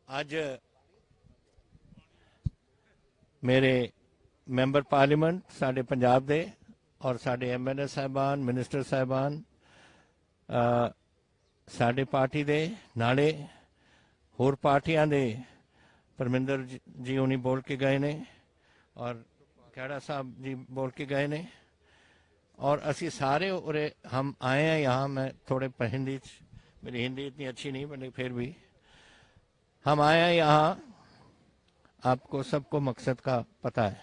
आज मेरे member parliament साढ़े पंजाब दे और साढ़े MLA साहिबान मिनिस्टर साहिबान साढ़े पार्टी दे नाले होर पार्टियां दे परमिंदर जी उन्हीं बोल के गए ने और खेड़ा साहब जी बोल के गए ने और असी सारे उरे हम आए हैं यहाँ। मैं थोड़े हिंदी, मेरी हिंदी इतनी अच्छी नहीं बनी, फिर भी हम आए हैं यहाँ। आपको सबको मकसद का पता है।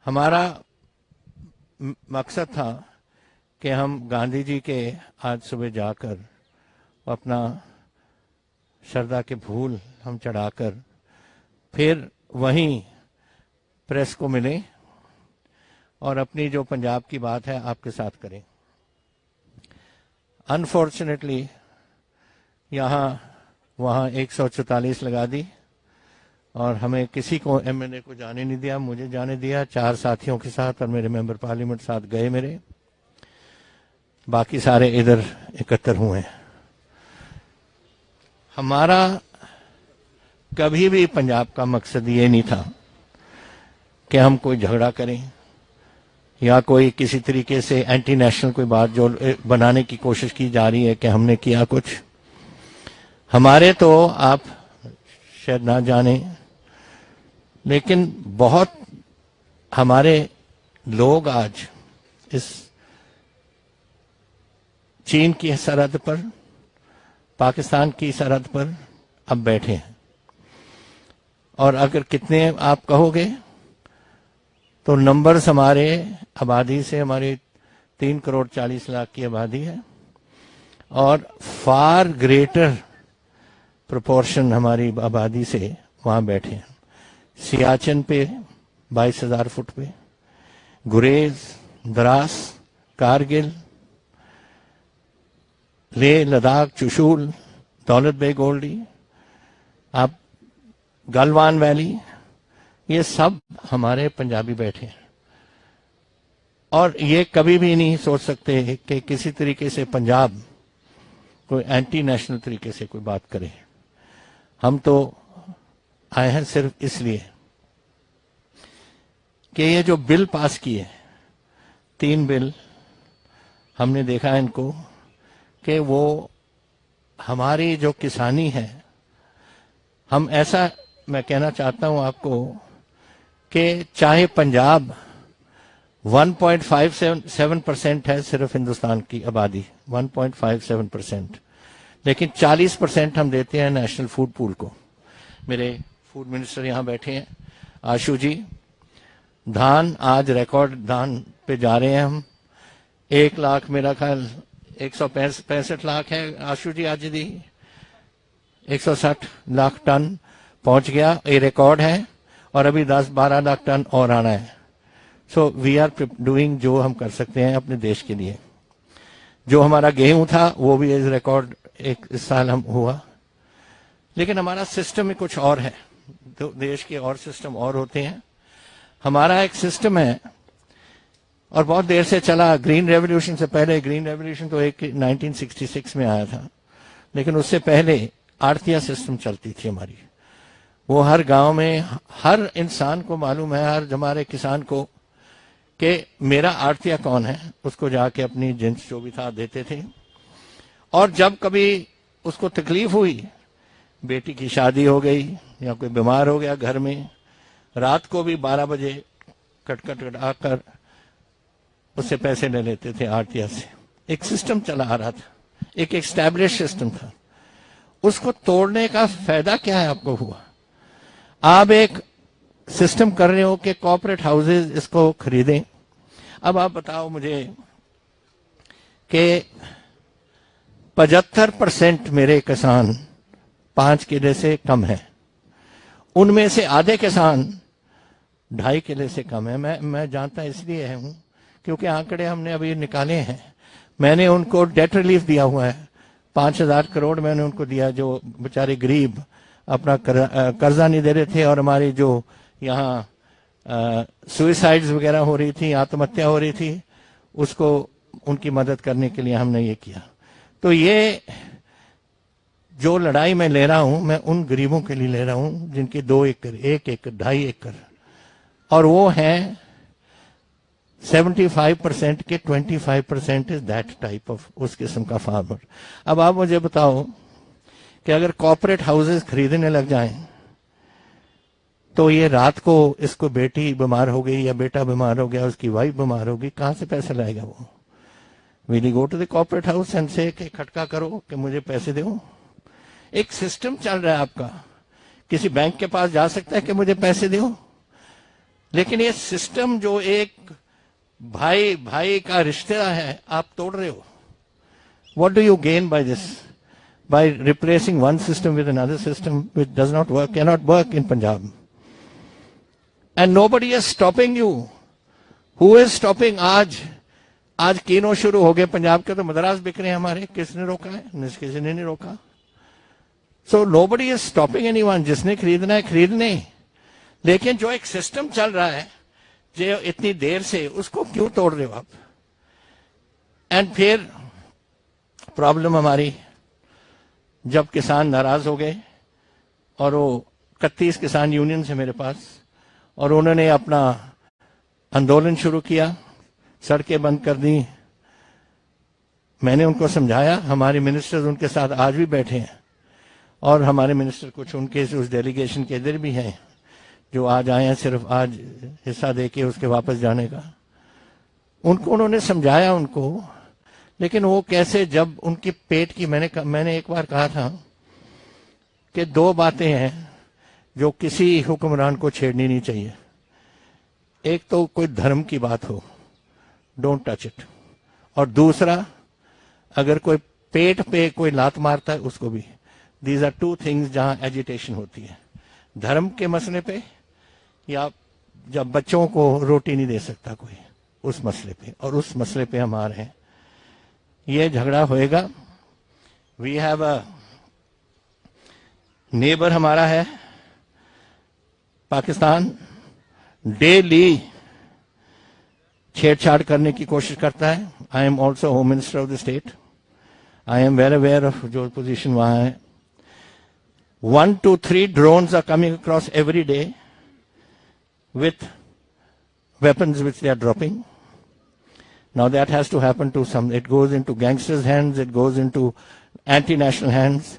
हमारा मकसद था कि हम गांधी जी के आज सुबह जाकर अपना श्रद्धा के फूल हम चढ़ाकर फिर वहीं प्रेस को मिले और अपनी जो पंजाब की बात है आपके साथ करें। अनफॉर्चुनेटली यहाँ वहाँ 144 लगा दी और हमें किसी को MLA को जाने नहीं दिया, मुझे जाने दिया। 4 साथियों के साथ और मेरे मेंबर पार्लियामेंट साथ गए मेरे, बाकी सारे इधर एकत्र हुए हैं। हमारा कभी भी पंजाब का मकसद ये नहीं था कि हम कोई झगड़ा करें या कोई किसी तरीके से एंटी नेशनल कोई बात जो बनाने की कोशिश की जा रही है कि हमने किया कुछ। हमारे तो आप शायद ना जाने, लेकिन बहुत हमारे लोग आज इस चीन की सरहद पर, पाकिस्तान की सरहद पर अब बैठे हैं। और अगर कितने आप कहोगे तो नंबर्स हमारे आबादी से, हमारी 3 करोड़ 40 लाख की आबादी है और फार ग्रेटर प्रोपोर्शन हमारी आबादी से वहां बैठे हैं। सियाचिन पे 22,000 फुट पे, गुरेज, द्रास, कारगिल, लेह लद्दाख, चुशूल, दौलत बेग ओल्डी, आप गलवान वैली, ये सब हमारे पंजाबी बैठे हैं। और ये कभी भी नहीं सोच सकते कि किसी तरीके से पंजाब कोई एंटी नेशनल तरीके से कोई बात करे। हम तो आए हैं सिर्फ इसलिए कि ये जो बिल पास किए, 3 बिल, हमने देखा इनको कि वो हमारी जो किसानी है, हम ऐसा मैं कहना चाहता हूं आपको कि चाहे पंजाब 1.57% है सिर्फ हिंदुस्तान की आबादी, 1.57%, लेकिन 40% हम देते हैं नेशनल फूड पूल को। मेरे फूड मिनिस्टर यहाँ बैठे हैं, आशु जी। धान आज रिकॉर्ड धान पे जा रहे हैं हम। 1 लाख, मेरा ख्याल 165 लाख है आशु जी, आज दी 160 लाख टन पहुंच गया, ये रिकॉर्ड है। और अभी 10-12 लाख टन और आना है। सो वी आर डूइंग जो हम कर सकते हैं अपने देश के लिए। जो हमारा गेहूं था वो भी इस रिकॉर्ड इस साल हम हुआ, लेकिन हमारा सिस्टम में कुछ और है। तो देश के और सिस्टम और होते हैं। हमारा एक सिस्टम है और बहुत देर से चला। ग्रीन रेवोल्यूशन से पहले, ग्रीन रेवोल्यूशन तो एक 1966 में आया था, लेकिन उससे पहले आड़तिया सिस्टम चलती थी हमारी। वो हर गांव में हर इंसान को मालूम है, हर हमारे किसान को, कि मेरा आड़तिया कौन है। उसको जाके अपनी जिन्स जो भी था देते थे। और जब कभी उसको तकलीफ हुई, बेटी की शादी हो गई या कोई बीमार हो गया घर में, रात को भी 12 बजे कट आकर उससे पैसे ले लेते थे आड़तिया से। एक सिस्टम चला आ रहा था, एक एस्टैब्लिश सिस्टम था। उसको तोड़ने का फायदा क्या है आपको हुआ? आप एक सिस्टम कर रहे हो कि कॉर्पोरेट हाउसेज इसको खरीदें। अब आप बताओ मुझे कि 75% मेरे किसान 5 किले से कम है। उनमें से आधे किसान 2.5 किले से कम है। मैं जानता इसलिए हूं क्योंकि आंकड़े हमने अभी निकाले हैं। मैंने उनको डेट रिलीफ दिया हुआ है, 5,000 करोड़ मैंने उनको दिया, जो बेचारे गरीब अपना कर्जा नहीं दे रहे थे और हमारी जो यहाँ सुइसाइड्स वगैरह हो रही थी, आत्महत्या हो रही थी, उसको उनकी मदद करने के लिए हमने ये किया। तो ये जो लड़ाई मैं ले रहा हूं, मैं उन गरीबों के लिए ले रहा हूं जिनके 2 एकड़, 1 एकड़, 2.5 एकड़, और वो हैं 75% के 25% इज दैट टाइप ऑफ, उस किस्म का फार्मर। अब आप मुझे बताओ कि अगर कॉर्पोरेट हाउसेस खरीदने लग जाएं तो ये रात को इसको बेटी बीमार हो गई या बेटा बीमार हो गया, उसकी वाइफ बीमार होगी, कहां से पैसा लाएगा वो? Will go to the corporate house and say कि खटका करो कि मुझे पैसे दो? एक सिस्टम चल रहा है आपका, किसी बैंक के पास जा सकता है कि मुझे पैसे दो, लेकिन ये सिस्टम जो एक भाई भाई का रिश्ता है आप तोड़ रहे हो। What do you gain by this? By replacing one system with another system which does not work, can not work in Punjab, and nobody is stopping you. Who is stopping? आज कीनो शुरू हो गए पंजाब के, तो मद्रास बिक रहे हैं हमारे, किसने रोका है? किसी ने नहीं रोका। So nobody is stopping anyone, जिसने खरीदना है खरीदने, लेकिन जो एक सिस्टम चल रहा है जो इतनी देर से, उसको क्यों तोड़ रहे हो आप? एंड फिर प्रॉब्लम हमारी, जब किसान नाराज हो गए और वो 31 किसान यूनियन से मेरे पास, और उन्होंने अपना आंदोलन शुरू किया, सड़कें बंद कर दी। मैंने उनको समझाया, हमारे मिनिस्टर्स उनके साथ आज भी बैठे हैं, और हमारे मिनिस्टर कुछ उनके उस डेलीगेशन के इधर भी हैं जो आज आए हैं सिर्फ आज हिस्सा देके उसके वापस जाने का। उनको उन्होंने समझाया उनको, लेकिन वो कैसे, जब उनके पेट की, मैंने एक बार कहा था कि 2 बातें हैं जो किसी हुक्मरान को छेड़नी नहीं चाहिए। एक तो कोई धर्म की बात हो, डोंट टच इट, और दूसरा अगर कोई पेट पे कोई लात मारता है उसको भी। दीज आर 2 थिंग्स जहां एजिटेशन होती है, धर्म के मसले पे, या जब बच्चों को रोटी नहीं दे सकता कोई, उस मसले पे, और उस मसले पे हम आ रहे हैं। ये झगड़ा होएगा। वी हैव अ नेबर, हमारा है पाकिस्तान, डेली छेड़छाड़ करने की कोशिश करता है। I am also home minister of the state, I am well aware of जो पोजीशन वहां है। 1 to 3 drones are coming across every day with weapons which they are dropping. Now that has to happen to some, it goes into gangsters' hands, it goes into anti-national hands,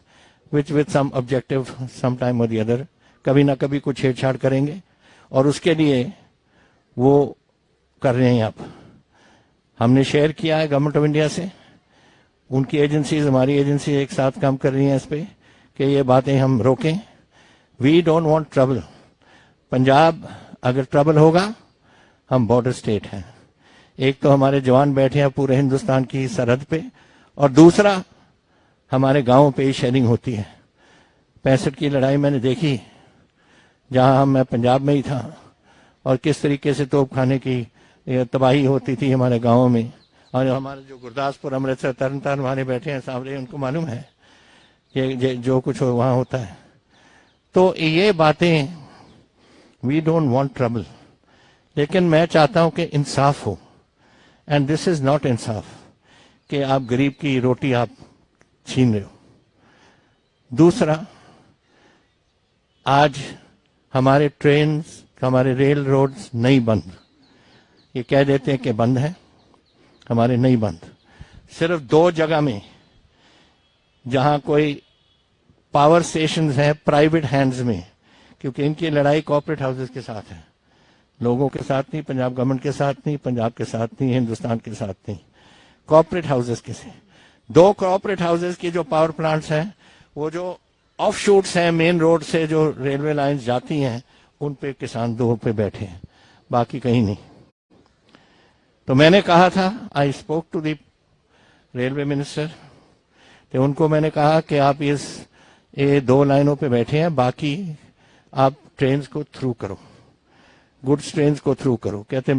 which with some objective sometime or the other, कभी ना कभी कुछ छेड़छाड़ करेंगे, और उसके लिए वो कर रहे हैं। आप, हमने शेयर किया है गवर्नमेंट ऑफ इंडिया से, उनकी एजेंसीज, हमारी एजेंसी एक साथ काम कर रही हैं इस पे कि ये बातें हम रोकें। We don't want trouble. Punjab अगर ट्रबल होगा, हम बॉर्डर स्टेट हैं, एक तो हमारे जवान बैठे हैं पूरे हिंदुस्तान की सरहद पे, और दूसरा हमारे गांवों पे ही शेलिंग होती है। 65 की लड़ाई मैंने देखी, जहां मैं पंजाब में ही था, और किस तरीके से तोप खाने की तबाही होती थी हमारे गांवों में। और हमारे जो गुरदासपुर, अमृतसर, तरन तारण वाले बैठे हैं सामने, उनको मालूम है कि जो कुछ वहां होता है। तो ये बातें, वी डोंट वांट ट्रबल, लेकिन मैं चाहता हूं कि इंसाफ हो, एंड दिस इज नॉट इंसाफ कि आप गरीब की रोटी आप छीन रहे हो। दूसरा, आज हमारे ट्रेन, हमारे रेल रोड्स नहीं बंद, ये कह देते हैं कि बंद है, हमारे नहीं बंद। सिर्फ 2 जगह में जहां कोई पावर स्टेशन है प्राइवेट हैंड्स में, क्योंकि इनकी लड़ाई कॉर्पोरेट हाउसेस के साथ है, लोगों के साथ नहीं, पंजाब गवर्नमेंट के साथ नहीं, पंजाब के साथ नहीं, हिंदुस्तान के साथ नहीं, कॉर्पोरेट हाउसेस के से। 2 कॉर्पोरेट हाउसेस की जो पावर प्लांट्स हैं, वो जो ऑफ शूट्स हैं मेन रोड से जो रेलवे लाइंस जाती हैं, उन पे किसान 2 पे बैठे हैं, बाकी कहीं नहीं। तो मैंने कहा था, I spoke to the railway minister, तो उनको मैंने कहा कि आप ये 2 लाइनों पे बैठे हैं, बाकी आप ट्रेन को थ्रू करो, गुड्स ट्रेन को थ्रू करो। कहते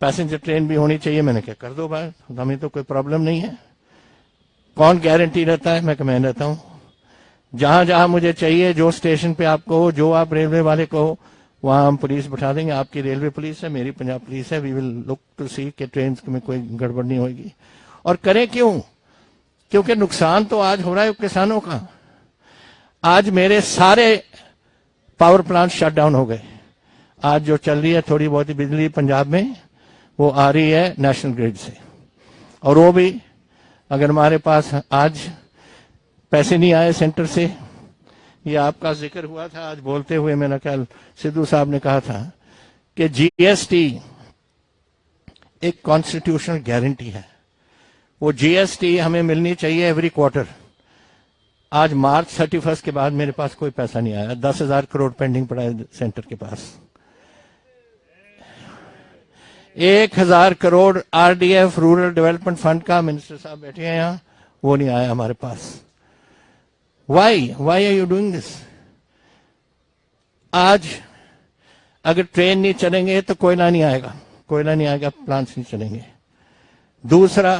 पैसेंजर ट्रेन भी होनी चाहिए। मैंने कहा कर दो भाई, हमें तो कोई प्रॉब्लम नहीं है। कौन गारंटी रहता है? मैं रहता हूं, जहां जहां मुझे चाहिए, जो स्टेशन पे आपको हो, जो आप रेलवे वाले को हो, वहां हम पुलिस बैठा देंगे। आपकी रेलवे पुलिस है, मेरी पंजाब पुलिस है। वी विल लुक टू सी कि ट्रेन में कोई गड़बड़ नहीं होगी। और करें क्यों? क्योंकि नुकसान तो आज हो रहा है किसानों का। आज मेरे सारे पावर प्लांट शट डाउन हो गए। आज जो चल रही है थोड़ी बहुत ही बिजली पंजाब में, वो आ रही है नेशनल ग्रिड से, और वो भी अगर हमारे पास आज पैसे नहीं आए सेंटर से, ये आपका जिक्र हुआ था आज बोलते हुए, मेरा ख्याल सिद्धू साहब ने कहा था कि जीएसटी एक कॉन्स्टिट्यूशनल गारंटी है, वो जीएसटी हमें मिलनी चाहिए एवरी क्वार्टर। आज मार्च 31 के बाद मेरे पास कोई पैसा नहीं आया, 10,000 करोड़ पेंडिंग पड़ा है सेंटर के पास। 1,000 crore RDF rural development fund का, मिनिस्टर साहब बैठे हैं यहाँ, वो नहीं आया हमारे पास। Why are you doing this? आज अगर ट्रेन नहीं चलेंगे तो कोयला नहीं आएगा, कोयला नहीं आएगा, प्लांट्स नहीं चलेंगे। दूसरा,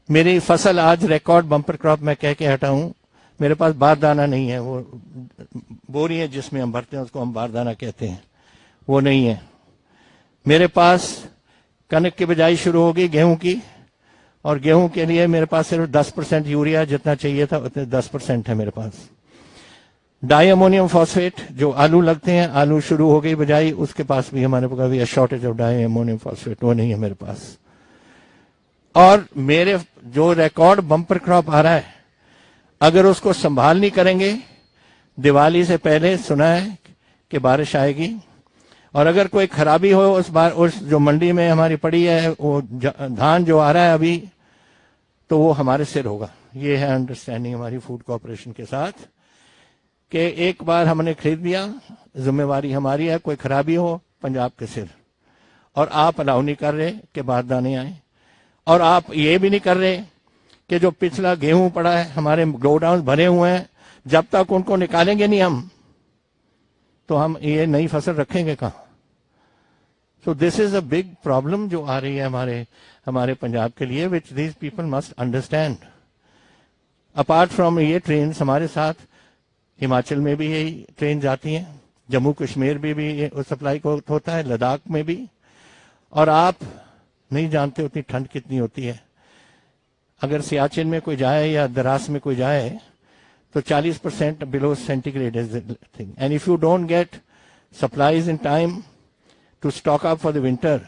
मेरी फसल आज रिकॉर्ड बम्पर क्रॉप मैं कह के हटा हूं, मेरे पास बारदाना नहीं है, वो बोरी है जिसमें हम भरते हैं उसको हम बारदाना कहते हैं, वो नहीं है मेरे पास। कनक की बिजाई शुरू होगी गेहूं की, और गेहूं के लिए मेरे पास सिर्फ 10% यूरिया जितना चाहिए था उतने 10% है मेरे पास। डाई अमोनियम फॉस्फेट जो आलू लगते हैं, आलू शुरू हो गई बिजाई, उसके पास भी हमारे पास भी shortage of di ammonium phosphate, वो नहीं है मेरे पास। और मेरे जो रिकॉर्ड बम्पर क्रॉप आ रहा है, अगर उसको संभाल नहीं करेंगे, दिवाली से पहले सुना है कि बारिश आएगी, और अगर कोई खराबी हो उस जो मंडी में हमारी पड़ी है, वो धान जो आ रहा है अभी, तो वो हमारे सिर होगा। ये है अंडरस्टैंडिंग हमारी फूड कॉर्पोरेशन के साथ कि एक बार हमने खरीद लिया, जिम्मेवारी हमारी है, कोई खराबी हो पंजाब के सिर। और आप अलाउ नहीं कर रहे कि बारदाने आए, और आप ये भी नहीं कर रहे कि जो पिछला गेहूं पड़ा है, हमारे गोडाउन भरे हुए हैं, जब तक उनको निकालेंगे नहीं हम, तो हम ये नई फसल रखेंगे कहाँ? So this is a big problem जो आ रही है हमारे पंजाब के लिए, which these people must understand. Apart from ये ट्रेन हमारे साथ हिमाचल में भी यही ट्रेन जाती हैं, जम्मू कश्मीर भी सप्लाई को होता है, लद्दाख में भी। और आप नहीं जानते उतनी ठंड कितनी होती है। अगर सियाचिन में कोई जाए या दरास में कोई जाए तो 40% below centigrade is the thing, and if you don't get supplies in time to stock up for the winter,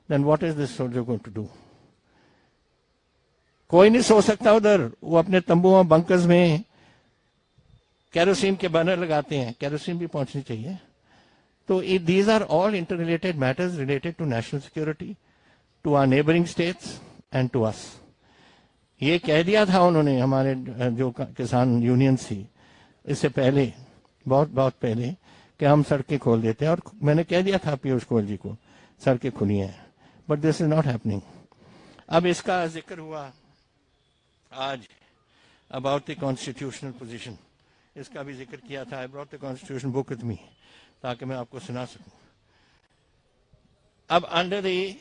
then what is this soldier going to do? कोई नहीं सो सकता उधर, वो अपने तंबुओं बंकर्स में केरोसिन के बर्नर लगाते हैं, केरोसिन भी पहुंचनी चाहिए। तो these are all interrelated matters related to national security, to our neighboring states and to us. ये कह दिया था उन्होंने, हमारे जो किसान यूनियन थी इससे पहले, बहुत पहले, कि हम सड़कें खोल देते हैं, और मैंने कह दिया था पीयूष गोयल जी को सड़कें खुली हैं, but this is not happening. अब इसका जिक्र हुआ आज अबाउट द कॉन्स्टिट्यूशनल पोजीशन, इसका भी जिक्र किया था। I brought the constitution book with me ताकि मैं आपको सुना सकूं। अब under the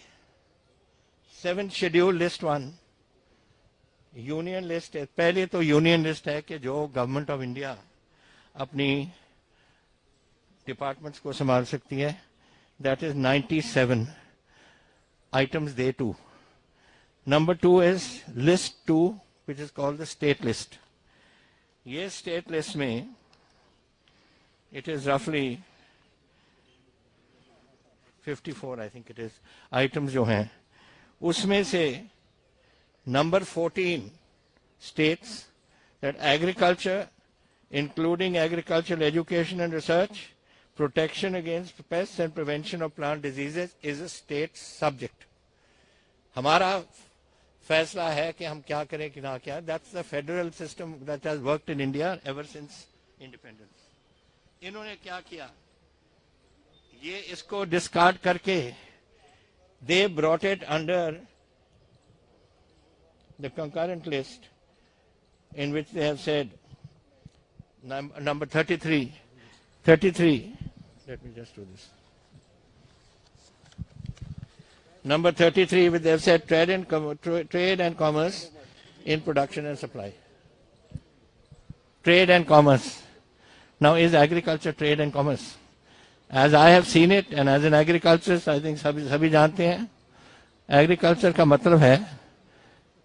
7th schedule list 1 union list है। पहले तो यूनियन लिस्ट है कि जो गवर्नमेंट ऑफ इंडिया अपनी डिपार्टमेंट्स को संभाल सकती है, दैट इज 97 आइटम्स दे टू। Number 2 is list 2 which is called the state list. ये स्टेट लिस्ट में इट इज रफली 54 I think it is items जो हैं, उसमें से number 14 states that agriculture, including agricultural education and research, protection against pests and prevention of plant diseases is a state subject. हमारा फैसला है कि हम क्या करें कि ना क्या। That's the federal system that has worked in India ever since independence. इन्होंने क्या किया, ये इसको डिस्कार्ड करके they brought it under the concurrent list in which they have said number 33, let me just do this. Number 33, which they have said trade and commerce in production and supply. Trade and commerce. Now is agriculture trade and commerce? As I have seen it and as an agriculturist, I think सभी जानते हैं, agriculture का मतलब है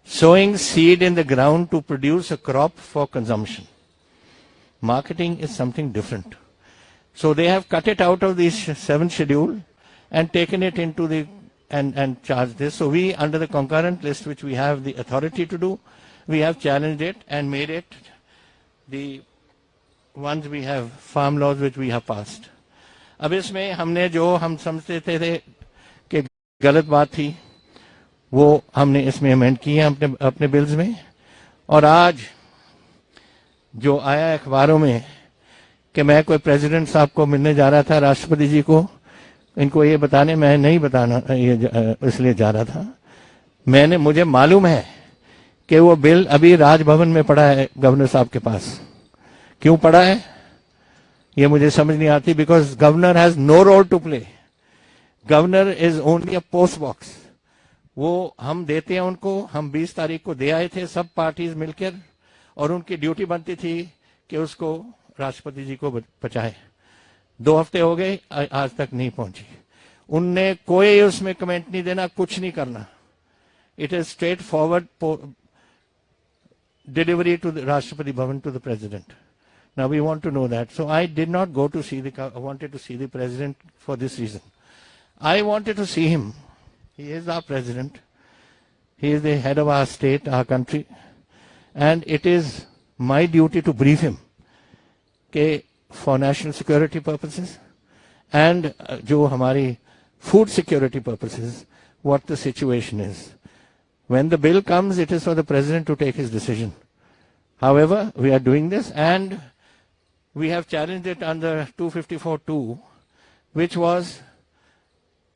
sowing seed in the ground to produce a crop for consumption. Marketing is something different. So they have cut it out of the 7th schedule and taken it into the and charged this. So we, under the concurrent list, which we have the authority to do, we have challenged it and made it the ones we have, farm laws which we have passed. अब इसमें हमने जो हम समझते थे कि गलत बात थी वो हमने इसमें अमेंड किए हैं अपने बिल्स में. और आज जो आया अखबारों में कि मैं कोई प्रेसिडेंट साहब को मिलने जा रहा था, राष्ट्रपति जी को, इनको ये बताने, मैं नहीं बताना ये इसलिए जा रहा था, मुझे मालूम है कि वो बिल अभी राजभवन में पड़ा है गवर्नर साहब के पास. क्यों पड़ा है ये मुझे समझ नहीं आती. Because governor has no role to play. Governor is only a post box. वो हम देते हैं उनको. हम 20 तारीख को दे आए थे सब पार्टीज मिलकर, और उनकी ड्यूटी बनती थी कि उसको राष्ट्रपति जी को पहुंचाए. 2 हफ्ते हो गए, आज तक नहीं पहुंची. उनने कोई उसमें कमेंट नहीं देना, कुछ नहीं करना. It is straight forward delivery to the Rashtrapati Bhavan to the President. Now we want to know that. So I did not go to see I wanted to see the President for this reason. I wanted to see him. He is our President. He is the head of our state, our country. And it is my duty to brief him for national security purposes and jo hamari food security purposes, what the situation is. When the bill comes, it is for the President to take his decision. However, we are doing this, and we have challenged it under 254(2), which was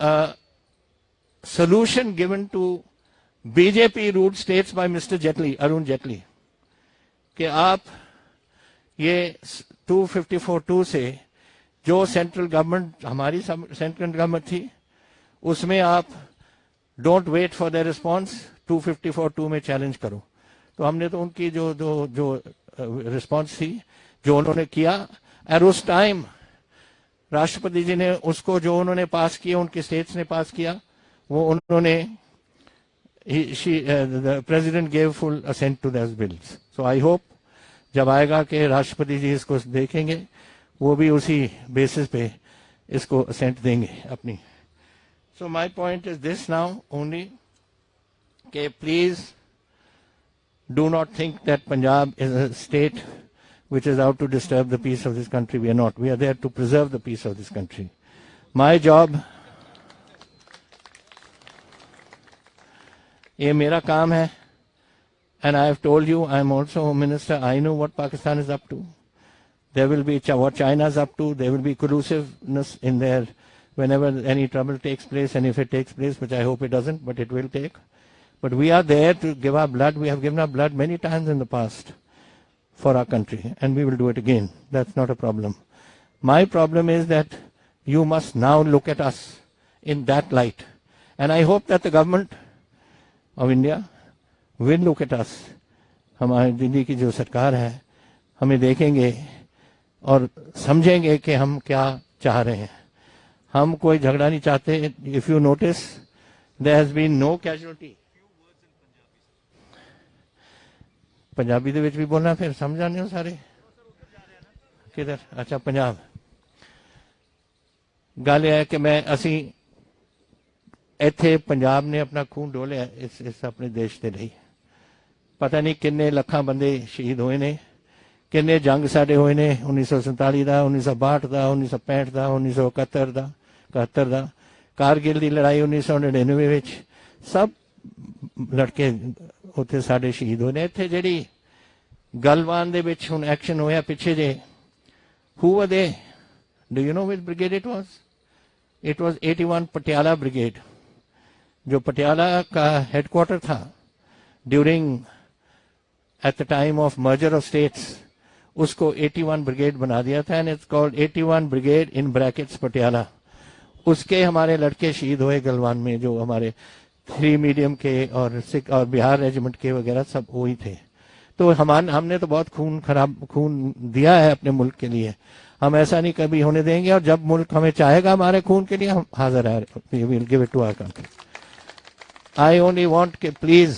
a solution given to BJP-ruled states by Mr. Jaitley, Arun Jaitley, कि आप ये 254(2) से जो central government, हमारी central government थी, उसमें आप don't wait for the response, 254(2) में चैलेंज करो. तो हमने तो उनकी जो रिस्पॉन्स थी, जो उन्होंने किया, और उस टाइम राष्ट्रपति जी ने उसको जो उन्होंने पास किया, उनके स्टेट्स ने पास किया, वो उन्होंने the president gave full assent to those bills. So I hope जब आएगा कि राष्ट्रपति जी इसको देखेंगे, वो भी उसी बेसिस पे इसको assent देंगे अपनी. So my point is this now only, कि please do not think that Punjab is a state which is out to disturb the peace of this country. We are not. We are there to preserve the peace of this country. My job, ये मेरा काम है, and I have told you, I am also a minister. I know what Pakistan is up to. There will be what China is up to. There will be collusiveness in there whenever any trouble takes place, and if it takes place, which I hope it doesn't, but it will take. But we are there to give our blood. We have given our blood many times in the past for our country, and we will do it again. That's not a problem. My problem is that you must now look at us in that light. And I hope that the government of India will look at us. हमारी दिल्ली की जो सरकार है, हमें देखेंगे और समझेंगे कि हम क्या चाह रहे हैं. हम कोई झगड़ा नहीं चाहते. If you notice, there has been no casualty. Punjabi ਦੇ ਵਿੱਚ भी बोलना, फिर समझ आने हो सारे. किधर? अच्छा, पंजाब. ਗੱਲ ਇਹ ਹੈ ਕਿ ਅਸੀਂ ਇੱਥੇ ਪੰਜਾਬ ਨੇ ਆਪਣਾ ਖੂਨ ਡੋਲਿਆ ਇਸ ਆਪਣੇ ਦੇਸ਼ ਦੇ ਲਈ. ਪਤਾ ਨਹੀਂ ਕਿੰਨੇ ਲੱਖਾਂ ਬੰਦੇ ਸ਼ਹੀਦ ਹੋਏ ਨੇ, ਕਿੰਨੇ ਜੰਗ ਸਾਡੇ ਹੋਏ ਨੇ, 1947 ਦਾ, 1962 ਦਾ, 1965 ਦਾ, 1971 ਦਾ, 71 ਦਾ, ਕਾਰਗਿਲ ਦੀ ਲੜਾਈ 1999 ਵਿੱਚ. ਸਭ ਲੜਕੇ ਉੱਥੇ ਸਾਡੇ ਸ਼ਹੀਦ ਹੋਏ ਨੇ. ਇੱਥੇ ਜਿਹੜੀ ਗਲਵਾਨ ਦੇ ਵਿੱਚ ਹੁਣ ਐਕਸ਼ਨ ਹੋਇਆ ਪਿੱਛੇ ਜੇ, who were they? Do you know which brigade it was? It was 81 Patiala brigade, जो पटियाला का हेडक्वार्टर था during at the time of merger of states. उसको 81 ब्रिगेड बना दिया था, and it's called 81 brigade in brackets Patiala. उसके हमारे लड़के शहीद हुए गलवान में, जो हमारे 3 मीडियम के और सिख और बिहार रेजिमेंट के वगैरह सब वही थे. तो हमने तो बहुत खून दिया है अपने मुल्क के लिए. हम ऐसा नहीं कभी होने देंगे, और जब मुल्क हमें चाहेगा हमारे खून के लिए, हम हाजिर है. We will give it to our country. I only want कि please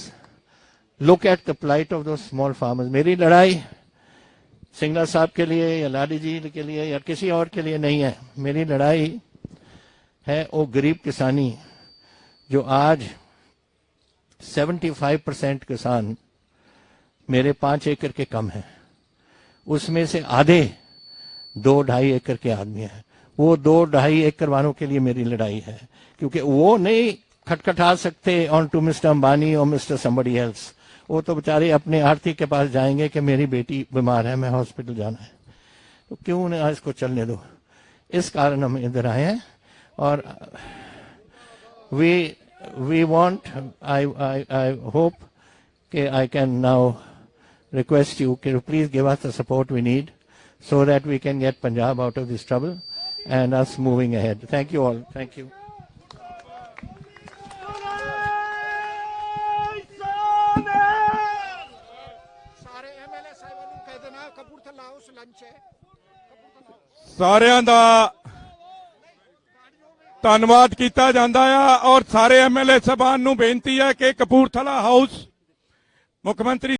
look at the plight of those small farmers. मेरी लड़ाई सिंगला साहब के लिए या लाडी जी के लिए या किसी और के लिए नहीं है. मेरी लड़ाई है वो गरीब किसानी जो आज 75% किसान मेरे 5 एकड़ के कम हैं. उसमें से आधे 2-2.5 एकड़ के आदमी हैं. वो 2-2.5 एकड़ वालों के लिए मेरी लड़ाई है, क्योंकि वो नहीं खटखटा सकते ऑन टू मिस्टर अंबानी और मिस्टर समबडी एल्स. वो तो बेचारे अपने आरती के पास जाएंगे कि मेरी बेटी बीमार है, मैं हॉस्पिटल जाना है. तो क्यों उन्हें इसको चलने दो. इस कारण हम इधर आए हैं. और we want, I hope कि I can now request you to please give us the support we need so that we can get Punjab out of this trouble and us moving ahead. Thank you all. Thank you. ਸਾਰਿਆਂ ਦਾ ਧੰਨਵਾਦ ਕੀਤਾ ਜਾਂਦਾ ਆ ਔਰ ਸਾਰੇ MLA ਸਾਹਿਬਾਨ ਨੂੰ ਬੇਨਤੀ ਹੈ ਕਿ ਕਪੂਰਥਲਾ ਹਾਊਸ ਮੁੱਖ ਮੰਤਰੀ